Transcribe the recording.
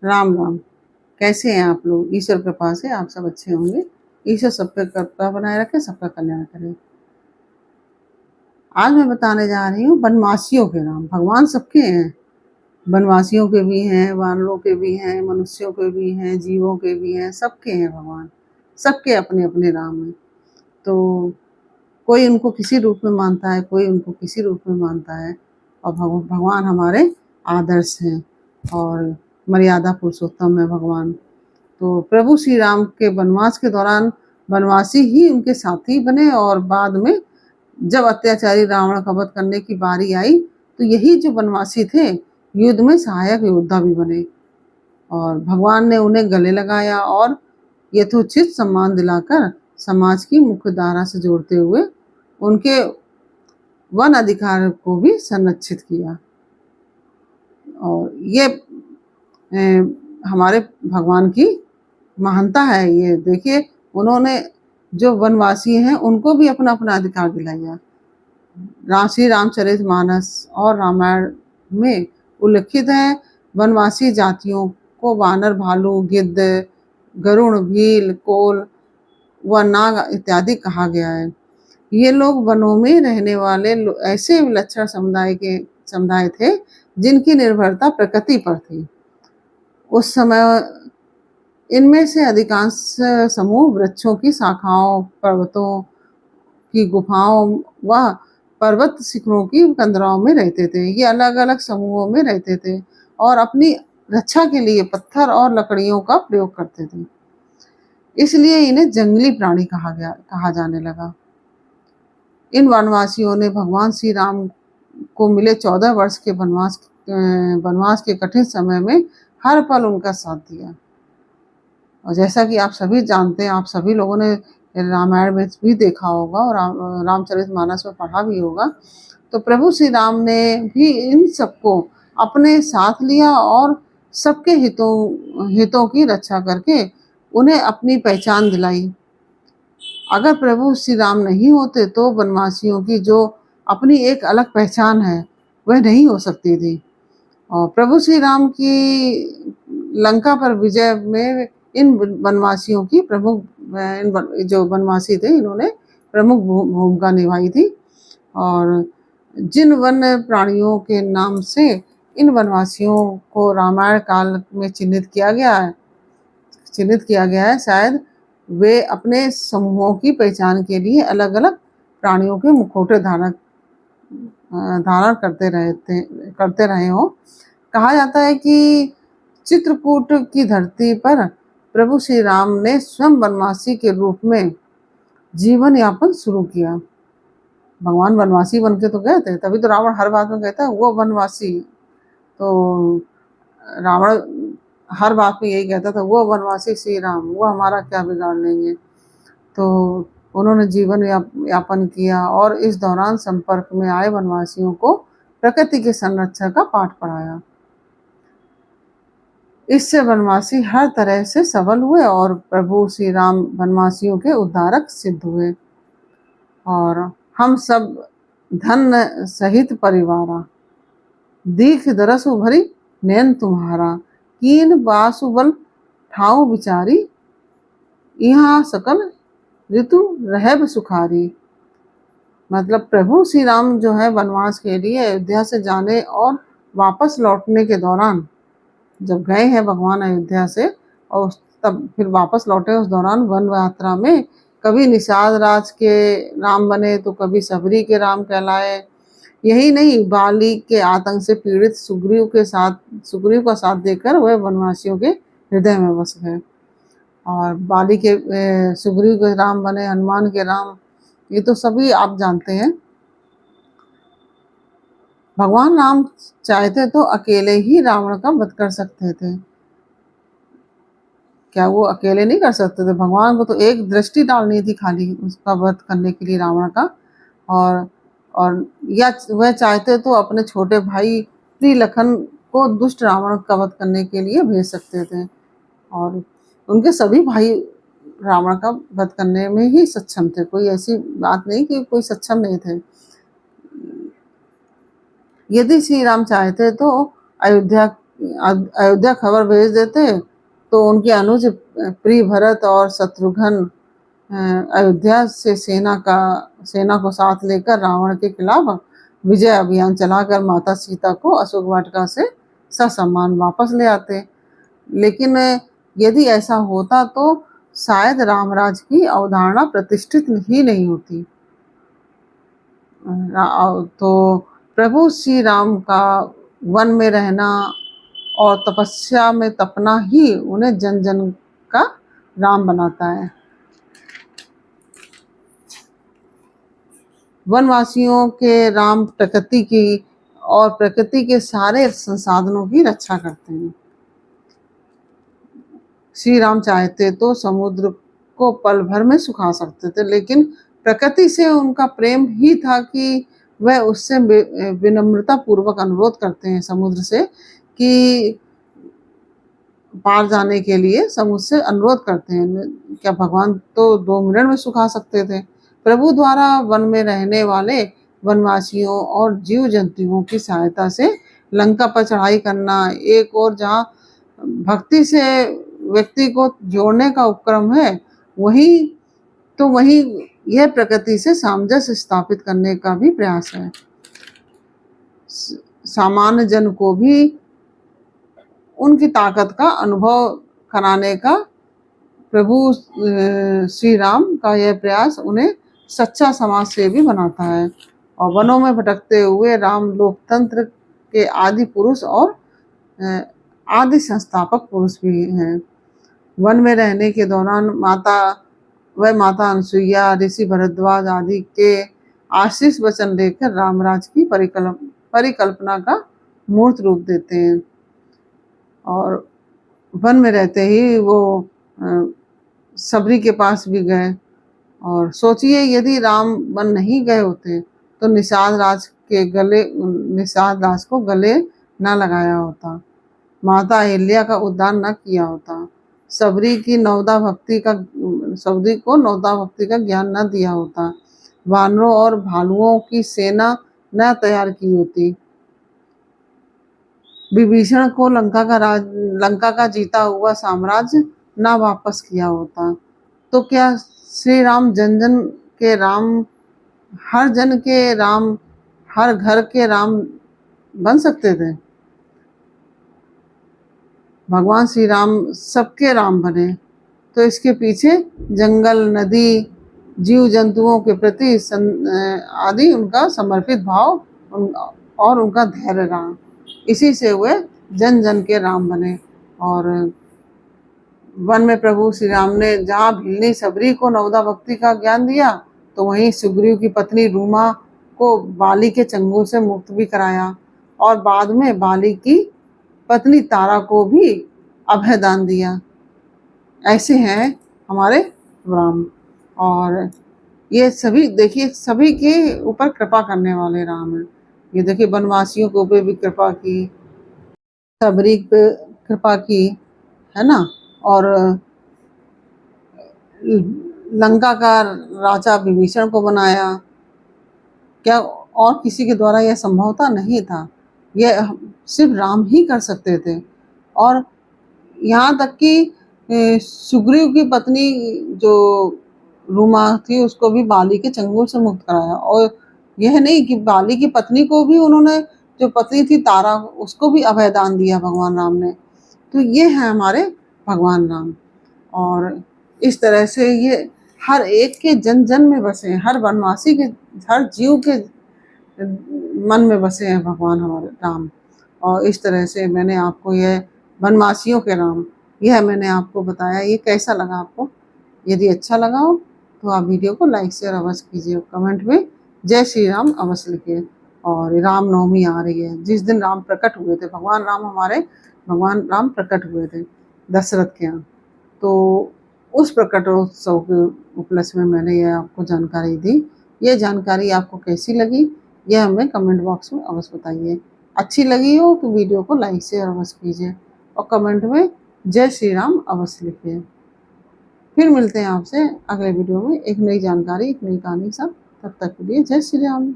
राम राम। कैसे हैं आप लोग? ईश्वर कृपा से आप सब अच्छे होंगे। ईश्वर सब पे कृपा बनाए रखे, सबका कल्याण करे। आज मैं बताने जा रही हूँ वनवासियों के राम। भगवान सबके हैं, वनवासियों के भी हैं, वानरों के भी हैं, मनुष्यों के भी हैं, जीवों के भी हैं, सबके हैं भगवान। सबके अपने अपने राम हैं। तो कोई उनको किसी रूप में मानता है, कोई उनको किसी रूप में मानता है। और भगवान हमारे आदर्श हैं और मर्यादा पुरुषोत्तम है भगवान। तो प्रभु श्री राम के वनवास के दौरान वनवासी ही उनके साथी बने और बाद में जब अत्याचारी रावण का वध करने की बारी आई तो यही जो वनवासी थे युद्ध में सहायक योद्धा भी बने और भगवान ने उन्हें गले लगाया और यथोचित सम्मान दिलाकर समाज की मुख्य धारा से जोड़ते हुए उनके वन अधिकार को भी संरक्षित किया। और ये हमारे भगवान की महानता है। ये देखिए, उन्होंने जो वनवासी हैं उनको भी अपना अपना अधिकार दिलाया। श्री रामचरितमानस और रामायण में उल्लिखित है वनवासी जातियों को वानर, भालू, गिद्ध, गरुड़, भील, कोल व नाग इत्यादि कहा गया है। ये लोग वनों में रहने वाले ऐसे विलक्षण समुदाय थे जिनकी निर्भरता प्रकृति पर थी। उस समय इनमें से अधिकांश समूह वृक्षों की शाखाओं, पर्वतों की गुफाओं व पर्वत शिखरों की कंदराओं में रहते थे। ये अलग अलग समूहों में रहते थे और अपनी रक्षा के लिए पत्थर और लकड़ियों का प्रयोग करते थे। इसलिए इन्हें जंगली प्राणी कहा जाने लगा। इन वनवासियों ने भगवान श्री राम को मिले 14 वर्ष के वनवास के कठिन समय में हर पल उनका साथ दिया। और जैसा कि आप सभी जानते हैं, आप सभी लोगों ने रामायण में भी देखा होगा और रामचरितमानस में पढ़ा भी होगा, तो प्रभु श्री राम ने भी इन सबको अपने साथ लिया और सबके हितों की रक्षा करके उन्हें अपनी पहचान दिलाई। अगर प्रभु श्री राम नहीं होते तो वनवासियों की जो अपनी एक अलग पहचान है वह नहीं हो सकती थी। और प्रभु श्री राम की लंका पर विजय में इन वनवासियों की जो वनवासी थे इन्होंने प्रमुख भूमिका निभाई थी। और जिन वन्य प्राणियों के नाम से इन वनवासियों को रामायण काल में चिन्हित किया गया है, शायद वे अपने समूहों की पहचान के लिए अलग अलग प्राणियों के मुखौटे धारण करते रहे हों। कहा जाता है कि चित्रकूट की धरती पर प्रभु श्री राम ने स्वयं वनवासी के रूप में जीवन यापन शुरू किया। भगवान वनवासी बन के तो गए थे, तभी तो रावण हर बात में कहता है वो वनवासी। तो रावण हर बात में यही कहता था, वो वनवासी श्री राम, वो हमारा क्या बिगाड़ लेंगे। तो उन्होंने जीवन यापन किया और इस दौरान संपर्क में आए वनवासियों को प्रकृति के संरक्षण का पाठ पढ़ाया। इससे वनवासी हर तरह से सबल हुए और प्रभु श्री राम वनवासियों के उद्धारक सिद्ध हुए। और हम सब धन सहित परिवारा, दीख दरसु भरी नैन तुम्हारा, कीन बासुबल ठाऊ बिचारी, यहाँ सकल ऋतु रहब सुखारी। मतलब प्रभु श्री राम जो है वनवास के लिए अयोध्या से जाने और वापस लौटने के दौरान, जब गए हैं भगवान अयोध्या से और तब फिर वापस लौटे, उस दौरान वन यात्रा में कभी निषाद राज के राम बने तो कभी सबरी के राम कहलाए। यही नहीं, बाली के आतंक से पीड़ित सुग्रीव का साथ देकर वह वनवासियों के हृदय में बस गए। और बाली के सुग्रीव के राम बने, हनुमान के राम, ये तो सभी आप जानते हैं। भगवान राम चाहते तो अकेले ही रावण का वध कर सकते थे। क्या वो अकेले नहीं कर सकते थे? भगवान को तो एक दृष्टि डालनी थी खाली उसका वध करने के लिए रावण का। और या वह चाहते तो अपने छोटे भाई त्रिलखन को दुष्ट रावण का वध करने के लिए भेज सकते थे। और उनके सभी भाई रावण का वध करने में ही सक्षम थे, कोई ऐसी बात नहीं कि कोई सक्षम नहीं थे। यदि श्री राम चाहते तो अयोध्या अयोध्या खबर भेज देते तो उनके अनुज प्रिय भरत और शत्रुघ्न अयोध्या से सेना को साथ लेकर रावण के खिलाफ विजय अभियान चलाकर माता सीता को अशोक वाटिका से ससम्मान वापस ले आते। लेकिन यदि ऐसा होता तो शायद रामराज की अवधारणा प्रतिष्ठित ही नहीं होती। तो प्रभु श्री राम का वन में रहना और तपस्या में तपना ही उन्हें जन जन का राम बनाता है। वनवासियों के राम प्रकृति की और प्रकृति के सारे संसाधनों की रक्षा करते हैं। श्री राम चाहते तो समुद्र को पल भर में सुखा सकते थे, लेकिन प्रकृति से उनका प्रेम ही था कि वह उससे विनम्रता पूर्वक अनुरोध करते हैं समुद्र से कि पार जाने के लिए समुद्र से अनुरोध करते हैं। क्या भगवान तो 2 मिनट में सुखा सकते थे? प्रभु द्वारा वन में रहने वाले वनवासियों और जीव जंतुओं की सहायता से लंका पर चढ़ाई करना एक और जहाँ भक्ति से व्यक्ति को जोड़ने का उपक्रम है, वही यह प्रकृति से सामंजस्य स्थापित करने का भी प्रयास है। सामान्य जन को भी उनकी ताकत का अनुभव कराने का प्रभु श्री राम का यह प्रयास उन्हें सच्चा समाज सेवी बनाता है। और वनों में भटकते हुए राम लोकतंत्र के आदि पुरुष और आदि संस्थापक पुरुष भी हैं। वन में रहने के दौरान माता अनसुईया, ऋषि भरद्वाज आदि के आशीष वचन लेकर रामराज की परिकल्पना का मूर्त रूप देते हैं। और वन में रहते ही वो सबरी के पास भी गए। और सोचिए यदि राम वन नहीं गए होते तो निषाद राज को गले न लगाया होता, माता अहिल्या का उद्धार न किया होता, सबरी को नवदा भक्ति का ज्ञान न दिया होता, वानरों और भालुओं की सेना न तैयार की होती, विभीषण को लंका का जीता हुआ साम्राज्य न वापस किया होता, तो क्या श्री राम जन जन के राम, हर जन के राम, हर घर के राम बन सकते थे? भगवान श्री राम सबके राम बने तो इसके पीछे जंगल, नदी, जीव जंतुओं के प्रति आदि उनका समर्पित भाव और उनका धैर्य रहा। इसी से वे जन जन के राम बने। और वन में प्रभु श्री राम ने जहाँ भिलनी सबरी को नवदा भक्ति का ज्ञान दिया, तो वहीं सुग्रीव की पत्नी रूमा को बाली के चंगुल से मुक्त भी कराया और बाद में बाली की पत्नी तारा को भी अभय दान दिया। ऐसे हैं हमारे राम। और ये सभी देखिए, सभी के ऊपर कृपा करने वाले राम हैं। ये देखिए वनवासियों के ऊपर भी कृपा की, सबरी पे कृपा की, है ना। और लंका का राजा विभीषण को बनाया। क्या और किसी के द्वारा यह संभवता नहीं था, यह सिर्फ राम ही कर सकते थे। और यहाँ तक कि सुग्रीव की पत्नी जो रूमा थी उसको भी बाली के चंगुल से मुक्त कराया। और यह नहीं कि बाली की पत्नी को भी उन्होंने, जो पत्नी थी तारा, उसको भी अभय दान दिया भगवान राम ने। तो ये है हमारे भगवान राम। और इस तरह से ये हर एक के जन जन में बसे हैं, हर वनवासी के, हर जीव के मन में बसे हैं भगवान हमारे राम। और इस तरह से मैंने आपको यह वनवासियों के राम, यह मैंने आपको बताया। ये कैसा लगा आपको? यदि अच्छा लगा हो तो आप वीडियो को लाइक शेयर अवश्य कीजिए, कमेंट में जय श्री राम अवश्य लिखिए। और रामनवमी आ रही है, जिस दिन राम प्रकट हुए थे, भगवान राम प्रकट हुए थे दशरथ के यहाँ। तो उस प्रकटोत्सव के उपलक्ष्य में मैंने यह आपको जानकारी दी। ये जानकारी आपको कैसी लगी यह हमें कमेंट बॉक्स में अवश्य बताइए। अच्छी लगी हो तो वीडियो को लाइक शेयर अवश्य कीजिए और कमेंट में जय श्री राम अवश्य लिखिए। फिर मिलते हैं आपसे अगले वीडियो में एक नई जानकारी, एक नई कहानी के साथ। तब तक के लिए जय श्री राम।